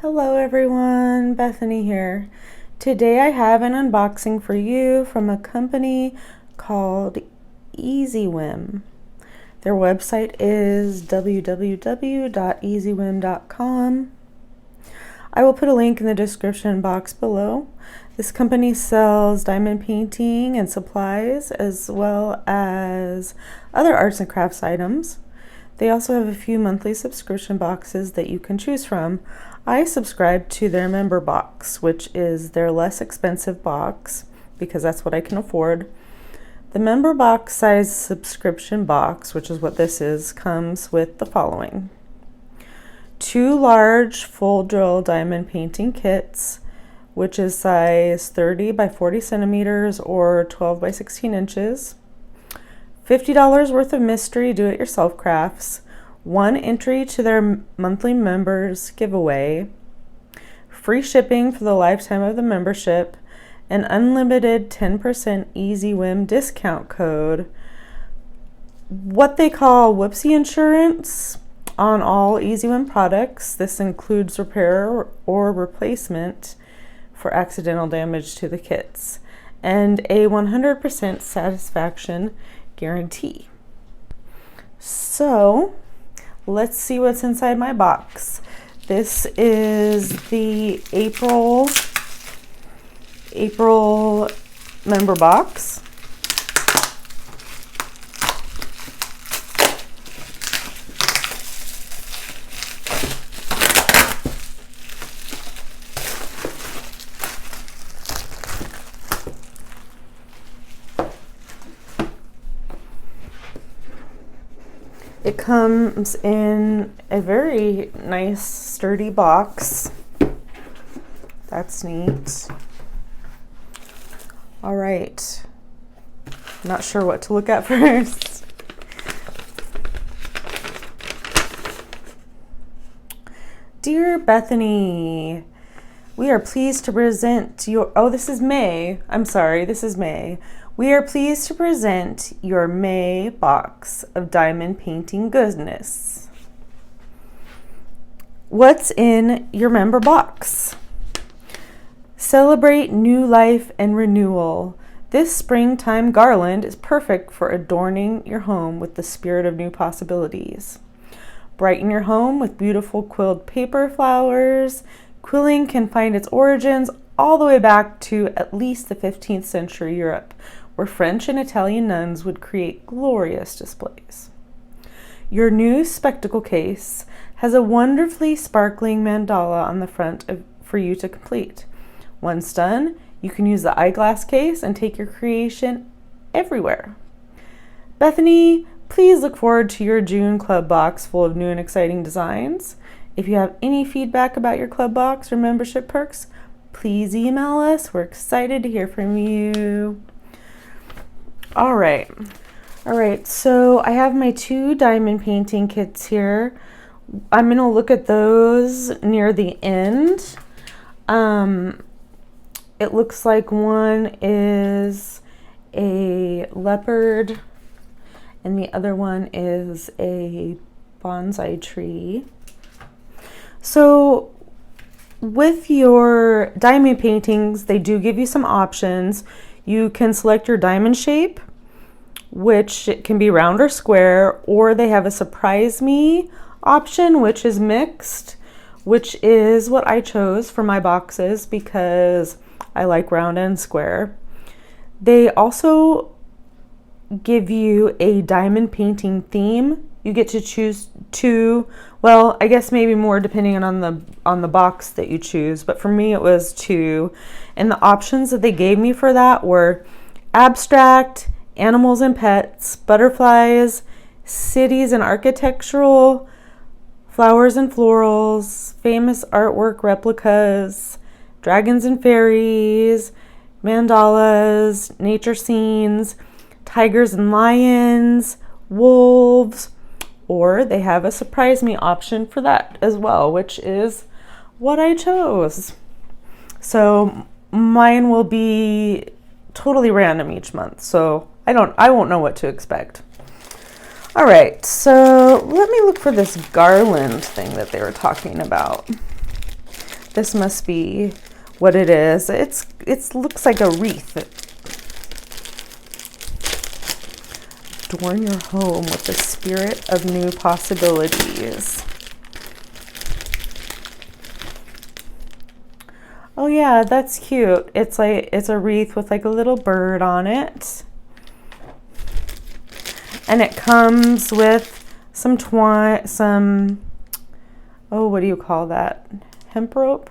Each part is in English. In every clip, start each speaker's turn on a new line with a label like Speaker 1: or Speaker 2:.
Speaker 1: Hello everyone, Bethany here. Today I have an unboxing for you from a company called Easywhim. Their website is www.easywhim.com. I will put a link in the description box below. This company sells diamond painting and supplies as well as other arts and crafts items. They also have a few monthly subscription boxes that you can choose from. I subscribe to their member box, which is their less expensive box because that's what I can afford. The member box size subscription box, which is what this is, comes with the following: 2 large full drill diamond painting kits, which is size 30 by 40 centimeters or 12 by 16 inches. $50 worth of mystery do-it-yourself crafts, 1 entry to their monthly members giveaway, free shipping for the lifetime of the membership, an unlimited 10% Easywhim discount code, what they call whoopsie insurance on all Easywhim products. This includes repair or replacement for accidental damage to the kits, and a 100% satisfaction guarantee. So let's see what's inside my box. This is the April member box. It comes in a very nice, sturdy box. That's neat. All right. Not sure what to look at first. Dear Bethany, we are pleased to present your... Oh, this is May. I'm sorry, this is May. We are pleased to present your May box of diamond painting goodness. What's in your member box? Celebrate new life and renewal. This springtime garland is perfect for adorning your home with the spirit of new possibilities. Brighten your home with beautiful quilled paper flowers. Quilling can find its origins all the way back to at least the 15th century Europe, where French and Italian nuns would create glorious displays. Your new spectacle case has a wonderfully sparkling mandala on the front for you to complete. Once done, you can use the eyeglass case and take your creation everywhere. Bethany, please look forward to your June club box full of new and exciting designs. If you have any feedback about your club box or membership perks, please email us. We're excited to hear from you. All right, so I have my 2 diamond painting kits here. I'm gonna look at those near the end. It looks like one is a leopard and the other one is a bonsai tree. So with your diamond paintings, they do give you some options. You can select your diamond shape, which can be round or square, or they have a surprise me option, which is mixed, which is what I chose for my boxes because I like round and square. They also give you a diamond painting theme. You get to choose 2, well, I guess maybe more depending on the box that you choose, but for me it was 2. And the options that they gave me for that were abstract, animals and pets, butterflies, cities and architectural, flowers and florals, famous artwork replicas, dragons and fairies, mandalas, nature scenes, tigers and lions, wolves, or they have a surprise me option for that as well, which is what I chose. So mine will be totally random each month, so I won't know what to expect. All right, so let me look for this garland thing that they were talking about. This must be what it is. It looks like a wreath. Adorn your home with the spirit of new possibilities. Oh yeah, that's cute. It's a wreath with like a little bird on it. And it comes with some twine, oh, what do you call that? Hemp rope?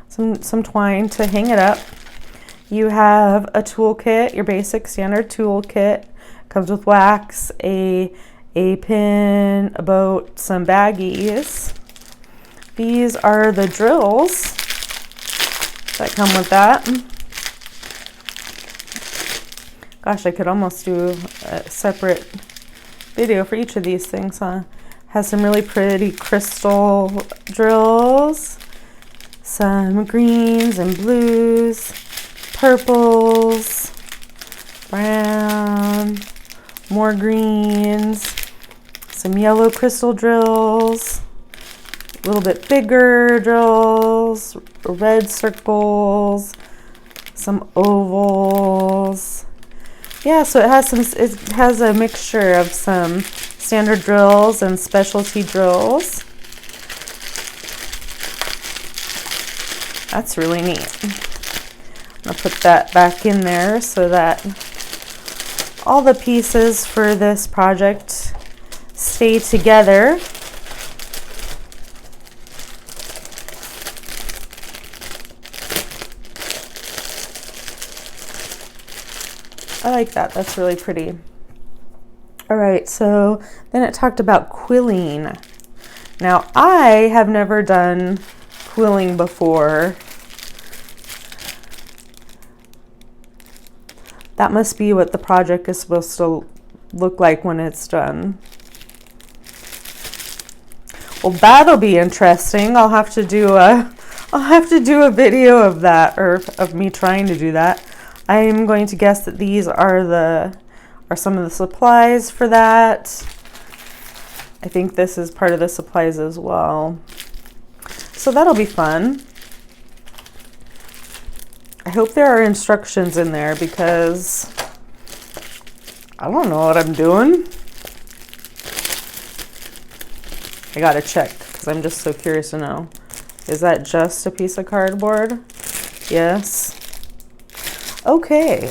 Speaker 1: Some twine to hang it up. You have a toolkit, your basic standard toolkit. Comes with wax, a pin, a boat, some baggies. These are the drills that come with that. Gosh, I could almost do a separate video for each of these things, huh? Has some really pretty crystal drills, some greens and blues, purples, brown, more greens, some yellow crystal drills, a little bit bigger drills, red circles, some ovals. Yeah, so it has a mixture of some standard drills and specialty drills. That's really neat. I'm gonna put that back in there so that all the pieces for this project stay together. I like that. That's really pretty. All right, so then it talked about quilling. Now, I have never done quilling before. That must be what the project is supposed to look like when it's done. Well, that'll be interesting. I'll have to do a video of that, or of me trying to do that. I'm going to guess that these are some of the supplies for that. I think this is part of the supplies as well. So that'll be fun. I hope there are instructions in there because I don't know what I'm doing. I gotta check because I'm just so curious to know. Is that just a piece of cardboard? Yes. Okay.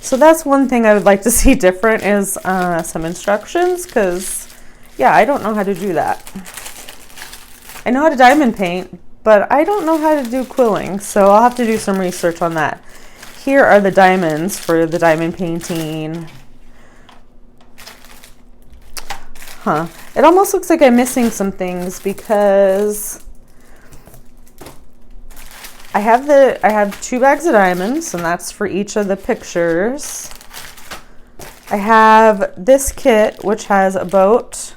Speaker 1: So that's one thing I would like to see different is some instructions, because yeah, I don't know how to do that. I know how to diamond paint, but I don't know how to do quilling, so I'll have to do some research on that. Here are the diamonds for the diamond painting. Huh. It almost looks like I'm missing some things because I have 2 bags of diamonds, and that's for each of the pictures. I have this kit, which has a boat,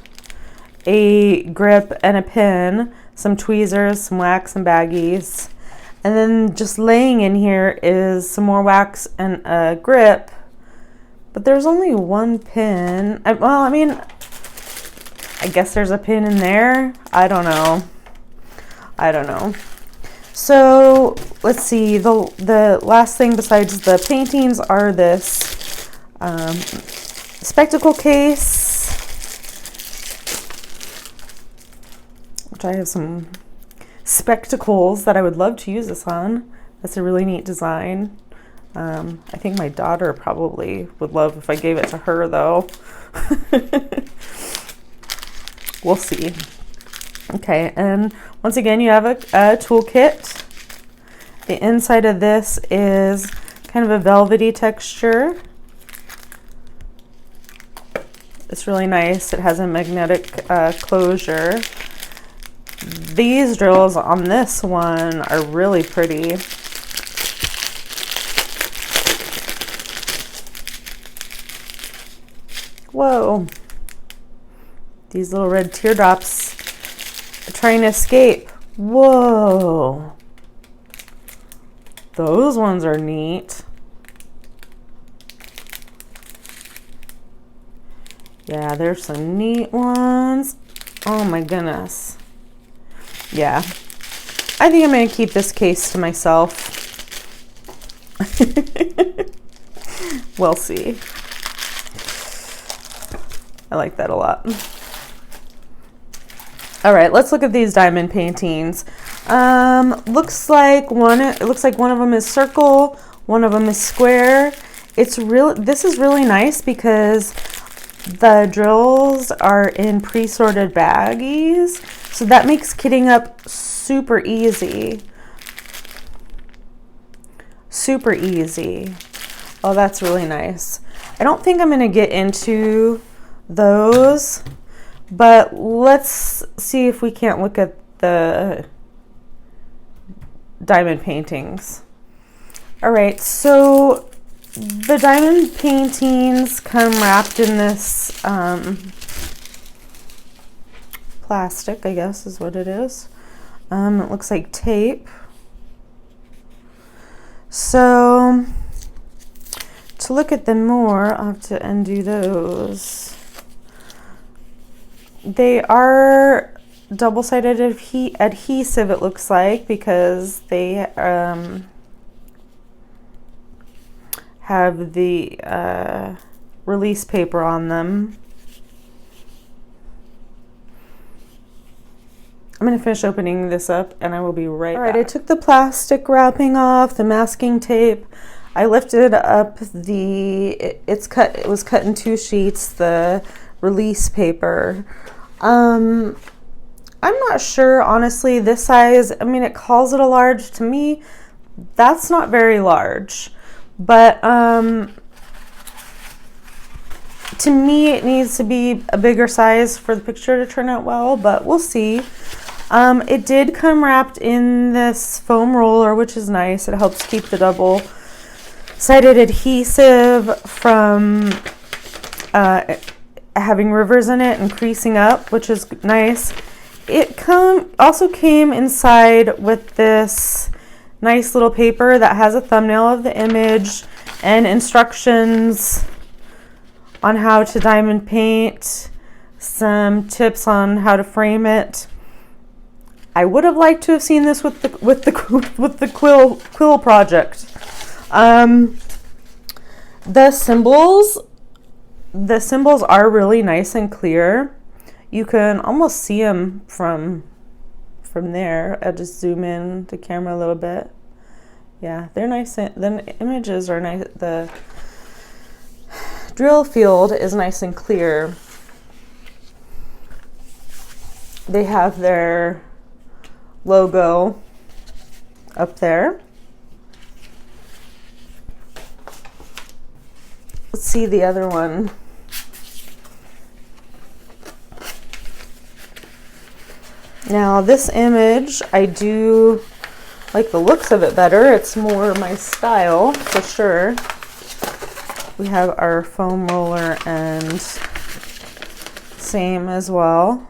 Speaker 1: a grip, and a pin, some tweezers, some wax, and baggies. And then just laying in here is some more wax and a grip. But there's only one pin. I guess there's a pin in there. I don't know. So let's see, the last thing besides the paintings are this spectacle case, which I have some spectacles that I would love to use this on. That's a really neat design. I think my daughter probably would love if I gave it to her though. We'll see. Okay, and once again, you have a toolkit. The inside of this is kind of a velvety texture. It's really nice. It has a magnetic closure. These drills on this one are really pretty. Whoa. These little red teardrops are trying to escape. Whoa. Those ones are neat. Yeah, there's some neat ones. Oh my goodness. Yeah. I think I'm going to keep this case to myself. We'll see. I like that a lot. All right, let's look at these diamond paintings. Looks like one of them is circle, one of them is square. This is really nice because the drills are in pre-sorted baggies, so that makes kitting up super easy. Super easy. Oh, that's really nice. I don't think I'm going to get into those, but let's see if we can't look at the diamond paintings. All right, so the diamond paintings come wrapped in this plastic, I guess is what it is. It looks like tape. So to look at them more, I'll have to undo those. They are double-sided adhesive, it looks like, because they have the release paper on them. I'm going to finish opening this up and I will be right back. All right, I took the plastic wrapping off, the masking tape. I lifted up it was cut in 2 sheets, the release paper. I'm not sure, honestly, this size, I mean, it calls it a large. To me, that's not very large. But to me, it needs to be a bigger size for the picture to turn out well, but we'll see. It did come wrapped in this foam roller, which is nice. It helps keep the double-sided adhesive from having rivers in it and creasing up, which is nice. It also came inside with this nice little paper that has a thumbnail of the image and instructions on how to diamond paint, some tips on how to frame it. I would have liked to have seen this with the quill project. The symbols are really nice and clear. You can almost see them from there. I'll just zoom in the camera a little bit. Yeah, they're nice. The images are nice. The drill field is nice and clear. They have their logo up there. Let's see the other one. Now this image, I do like the looks of it better. It's more my style for sure. We have our foam roller and same as well.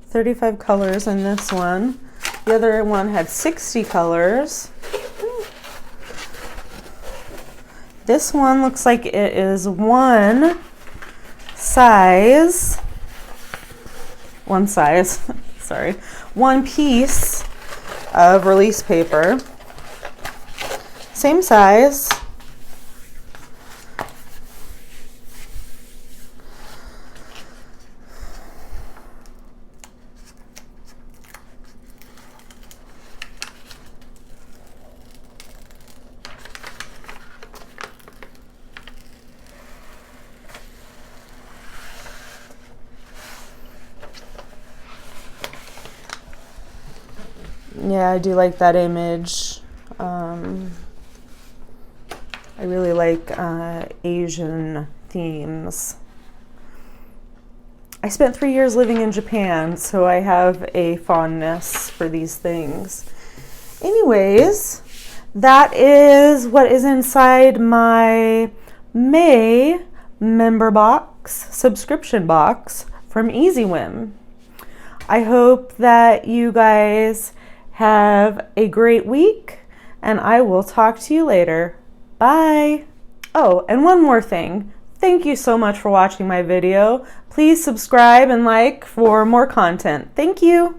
Speaker 1: 35 colors in this one. The other one had 60 colors. This one looks like it is one piece of release paper. Same size. Yeah, I do like that image. I really like Asian themes. I spent 3 years living in Japan, so I have a fondness for these things. Anyways, that is what is inside my May member box, subscription box from Easywhim. I hope that you guys have a great week, and I will talk to you later. Bye. Oh, and one more thing. Thank you so much for watching my video. Please subscribe and like for more content. Thank you.